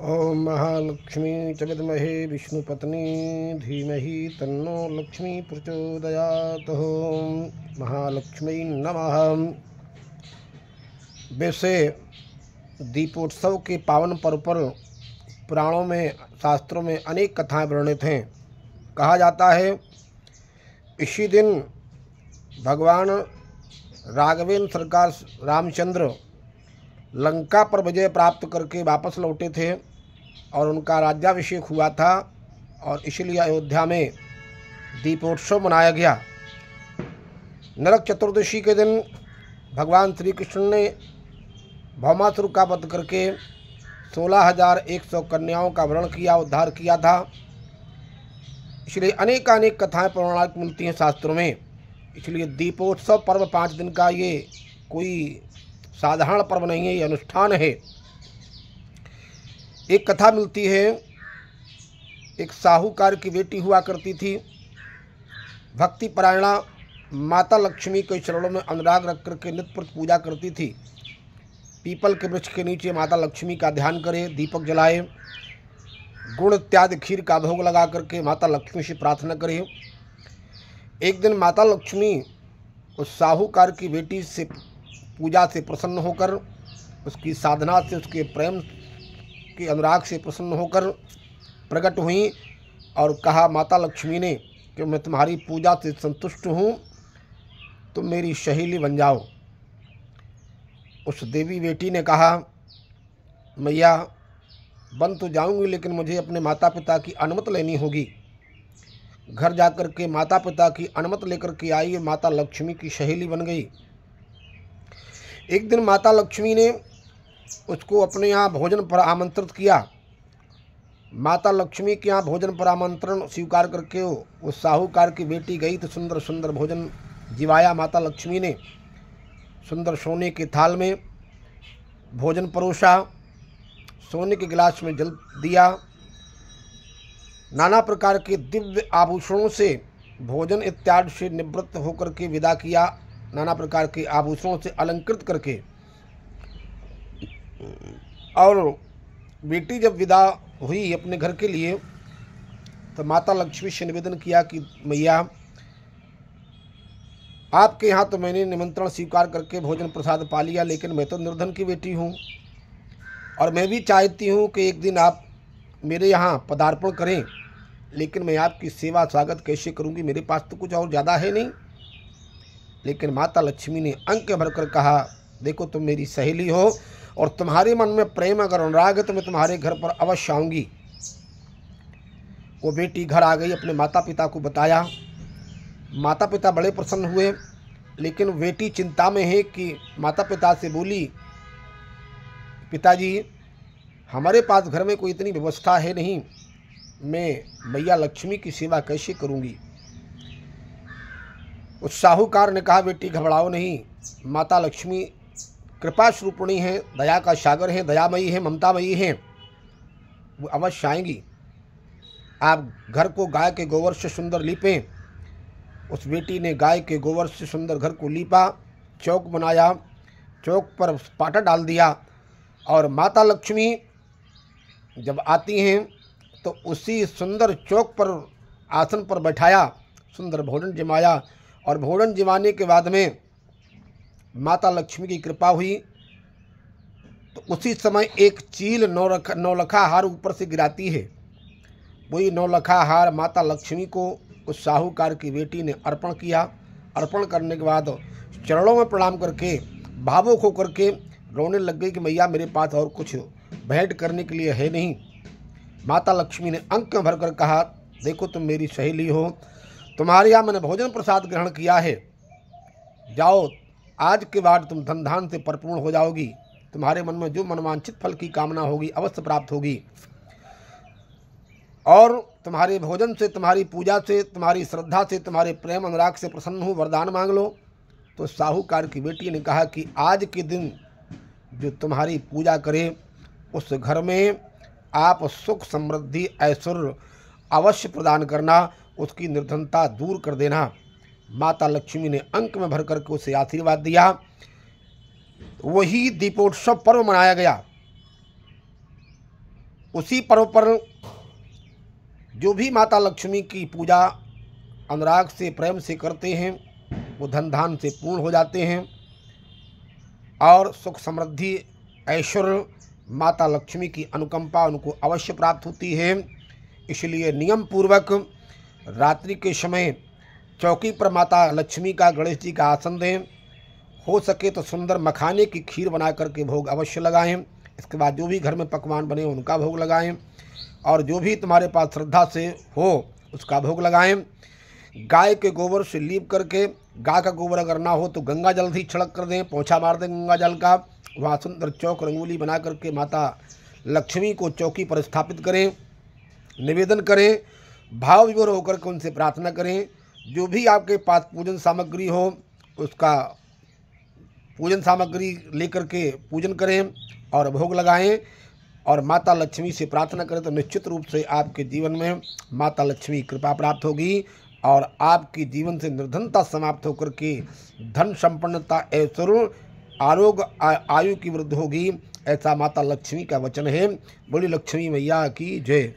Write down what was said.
ओम महालक्ष्मी च विद्महे विष्णुपत्नी धीमहि तन्नो लक्ष्मी प्रचोदयात्। ओम महालक्ष्मी नमः। वैसे दीपोत्सव के पावन पर्व पर पुराणों में, शास्त्रों में अनेक कथाएं वर्णित हैं। कहा जाता है इसी दिन भगवान राघवेंद्र सरकार रामचंद्र लंका पर विजय प्राप्त करके वापस लौटे थे और उनका राज्याभिषेक हुआ था, और इसलिए अयोध्या में दीपोत्सव मनाया गया। नरक चतुर्दशी के दिन भगवान श्री कृष्ण ने भौमासुर का वध करके 16,100 कन्याओं का वरण किया, उद्धार किया था। इसलिए अनेक कथाएं पौराणिक मिलती हैं शास्त्रों में। इसलिए दीपोत्सव पर्व 5 दिन का ये कोई साधारण पर्व नहीं है, ये अनुष्ठान है। एक कथा मिलती है, एक साहूकार की बेटी हुआ करती थी, भक्ति परायणा, माता लक्ष्मी के चरणों में अनुराग रख करके नित्य प्रति पूजा करती थी। पीपल के वृक्ष के नीचे माता लक्ष्मी का ध्यान करे, दीपक जलाए, गुड़ इत्यादि खीर का भोग लगा करके माता लक्ष्मी से प्रार्थना करे। एक दिन माता लक्ष्मी उस साहूकार की बेटी से पूजा से प्रसन्न होकर, उसकी साधना से, उसके प्रेम के अनुराग से प्रसन्न होकर प्रकट हुई और कहा माता लक्ष्मी ने कि मैं तुम्हारी पूजा से संतुष्ट हूँ, तुम मेरी सहेली बन जाओ। उस देवी बेटी ने कहा मैया बन तो जाऊंगी, लेकिन मुझे अपने माता पिता की अनुमति लेनी होगी। घर जाकर के माता पिता की अनुमति लेकर के आई, माता लक्ष्मी की सहेली बन गई। एक दिन माता लक्ष्मी ने उसको अपने यहाँ भोजन पर आमंत्रित किया। माता लक्ष्मी के यहाँ भोजन पर आमंत्रण स्वीकार करके वो साहूकार की बेटी गई तो सुंदर सुंदर भोजन जिवाया। माता लक्ष्मी ने सुंदर सोने के थाल में भोजन परोसा, सोने के गिलास में जल दिया, नाना प्रकार के दिव्य आभूषणों से भोजन इत्यादि से निवृत्त होकर के विदा किया, नाना प्रकार के आभूषणों से अलंकृत करके। और बेटी जब विदा हुई अपने घर के लिए तो माता लक्ष्मी से निवेदन किया कि मैया आपके यहाँ तो मैंने निमंत्रण स्वीकार करके भोजन प्रसाद पा लिया, लेकिन मैं तो निर्धन की बेटी हूँ और मैं भी चाहती हूँ कि एक दिन आप मेरे यहाँ पदार्पण करें, लेकिन मैं आपकी सेवा स्वागत कैसे करूँगी, मेरे पास तो कुछ और ज़्यादा है नहीं। लेकिन माता लक्ष्मी ने अंक भरकर कहा देखो तुम मेरी सहेली हो और तुम्हारे मन में प्रेम अगर अनुराग है तो मैं तुम्हारे घर पर अवश्य आऊँगी। वो बेटी घर आ गई, अपने माता पिता को बताया। माता पिता बड़े प्रसन्न हुए, लेकिन बेटी चिंता में है कि माता पिता से बोली पिताजी हमारे पास घर में कोई इतनी व्यवस्था है नहीं, मैं मैया लक्ष्मी की सेवा कैसे करूँगी। उस साहूकार ने कहा बेटी घबराओ नहीं, माता लक्ष्मी कृपा स्वरूपिणी हैं, दया का सागर हैं, दयामयी हैं, ममतामयी हैं, वो अवश्य आएंगी। आप घर को गाय के गोबर से सुंदर लीपें। उस बेटी ने गाय के गोबर से सुंदर घर को लीपा, चौक बनाया, चौक पर पाटा डाल दिया और माता लक्ष्मी जब आती हैं तो उसी सुंदर चौक पर आसन पर बैठाया, सुंदर भोजन जमाया और भोजन जमाने के बाद में माता लक्ष्मी की कृपा हुई तो उसी समय एक चील नौलखा हार ऊपर से गिराती है। वही नौलखा हार माता लक्ष्मी को उस साहूकार की बेटी ने अर्पण किया। अर्पण करने के बाद चरणों में प्रणाम करके भावुक होकर के रोने लग गई कि मैया मेरे पास और कुछ भेंट करने के लिए है नहीं। माता लक्ष्मी ने अंक भर कर कहा देखो तुम मेरी सहेली हो, तुम्हारे यहाँ मैंने भोजन प्रसाद ग्रहण किया है, जाओ आज के बाद तुम धन धान से परिपूर्ण हो जाओगी, तुम्हारे मन में जो मनवांछित फल की कामना होगी अवश्य प्राप्त होगी, और तुम्हारे भोजन से, तुम्हारी पूजा से, तुम्हारी श्रद्धा से, तुम्हारे प्रेम अनुराग से प्रसन्न हूँ, वरदान मांग लो। तो साहूकार की बेटी ने कहा कि आज के दिन जो तुम्हारी पूजा करे उस घर में आप सुख समृद्धि ऐश्वर्य अवश्य प्रदान करना, उसकी निर्धनता दूर कर देना। माता लक्ष्मी ने अंक में भर करके उसे आशीर्वाद दिया। वही दीपोत्सव पर्व मनाया गया। उसी पर्व पर जो भी माता लक्ष्मी की पूजा अनुराग से प्रेम से करते हैं वो धन धान से पूर्ण हो जाते हैं और सुख समृद्धि ऐश्वर्य माता लक्ष्मी की अनुकंपा उनको अवश्य प्राप्त होती है। इसलिए नियम पूर्वक रात्रि के समय चौकी पर माता लक्ष्मी का गणेश जी का आसन दें। हो सके तो सुंदर मखाने की खीर बना करके भोग अवश्य लगाएं। इसके बाद जो भी घर में पकवान बने उनका भोग लगाएं और जो भी तुम्हारे पास श्रद्धा से हो उसका भोग लगाएं। गाय के गोबर से लीप करके, गाय का गोबर अगर ना हो तो गंगा जल ही छिड़क कर दें, पोंछा मार दें गंगा जल का। वहाँ सुंदर चौक रंगोली बना करके माता लक्ष्मी को चौकी पर स्थापित करें, निवेदन करें, भाव विभोर होकर के उनसे प्रार्थना करें। जो भी आपके पास पूजन सामग्री हो उसका पूजन सामग्री लेकर के पूजन करें और भोग लगाएं और माता लक्ष्मी से प्रार्थना करें तो निश्चित रूप से आपके जीवन में माता लक्ष्मी कृपा प्राप्त होगी और आपके जीवन से निर्धनता समाप्त होकर के धन संपन्नता ऐश्वर्य आरोग्य आयु की वृद्धि होगी। ऐसा माता लक्ष्मी का वचन है। बोली लक्ष्मी मैया की जय।